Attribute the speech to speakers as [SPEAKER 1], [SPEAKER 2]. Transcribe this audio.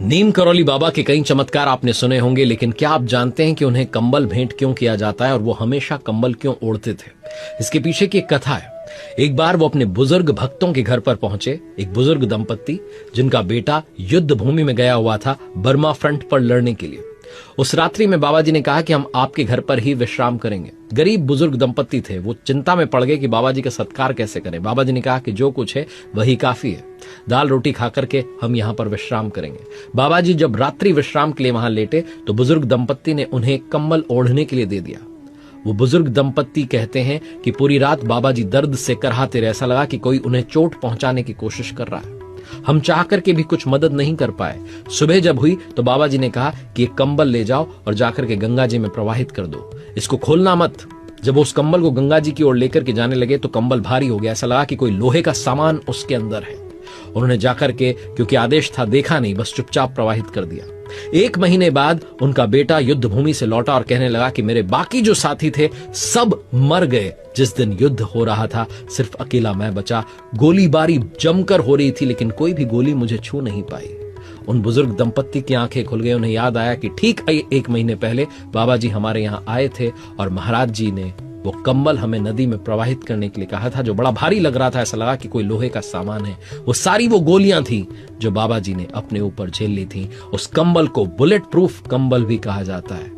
[SPEAKER 1] नीम करौली बाबा के कई चमत्कार आपने सुने होंगे, लेकिन क्या आप जानते हैं कि उन्हें कंबल भेंट क्यों किया जाता है और वो हमेशा कंबल क्यों ओढ़ते थे? इसके पीछे की एक कथा है। एक बार वो अपने बुजुर्ग भक्तों के घर पर पहुंचे। एक बुजुर्ग दंपत्ति जिनका बेटा युद्ध भूमि में गया हुआ था बर्मा फ्रंट पर लड़ने के लिए। उस रात्रि में बाबा जी ने कहा कि हम आपके घर पर ही विश्राम करेंगे। गरीब बुजुर्ग दंपत्ति थे, वो चिंता में पड़ गए कि बाबा जी का सत्कार कैसे करें। बाबा जी ने कहा कि जो कुछ है वही काफी है, दाल रोटी खा करके हम यहाँ पर विश्राम करेंगे। बाबा जी जब रात्रि विश्राम के लिए वहां लेटे तो बुजुर्ग दंपत्ति ने उन्हें कंबल ओढ़ने के लिए दे दिया। वो बुजुर्ग दंपत्ति कहते हैं कि पूरी रात बाबा जी दर्द से कराहते रहे, ऐसा लगा कि कोई उन्हें चोट पहुंचाने की कोशिश कर रहा है। हम चाह करके भी कुछ मदद नहीं कर पाए। सुबह जब हुई तो बाबा जी ने कहा कि एक कंबल ले जाओ और जाकर के गंगा जी में प्रवाहित कर दो, इसको खोलना मत। जब उस कंबल को गंगा जी की ओर लेकर के जाने लगे तो कंबल भारी हो गया, ऐसा लगा कि कोई लोहे का सामान उसके अंदर है। उन्होंने जाकर के, क्योंकि आदेश था, देखा नहीं, बस चुपचाप प्रवाहित कर दिया। 1 महीने बाद उनका बेटा युद्ध भूमि से लौटा और कहने लगा कि मेरे बाकी जो साथी थे सब मर गए। जिस दिन युद्ध हो रहा था सिर्फ अकेला मैं बचा। गोलीबारी जमकर हो रही थी लेकिन कोई भी गोली मुझे छू नहीं पाई। उन बुजुर्ग दंपत्ति की आंखें खुल गई। उन्हें याद आया कि ठीक 1 महीने पहले बाबा जी हमारे यहाँ आए थे और महाराज जी ने वो कंबल हमें नदी में प्रवाहित करने के लिए कहा था, जो बड़ा भारी लग रहा था, ऐसा लगा कि कोई लोहे का सामान है। वो गोलियां थी जो बाबा जी ने अपने ऊपर झेल ली थी। उस कंबल को बुलेट प्रूफ कंबल भी कहा जाता है।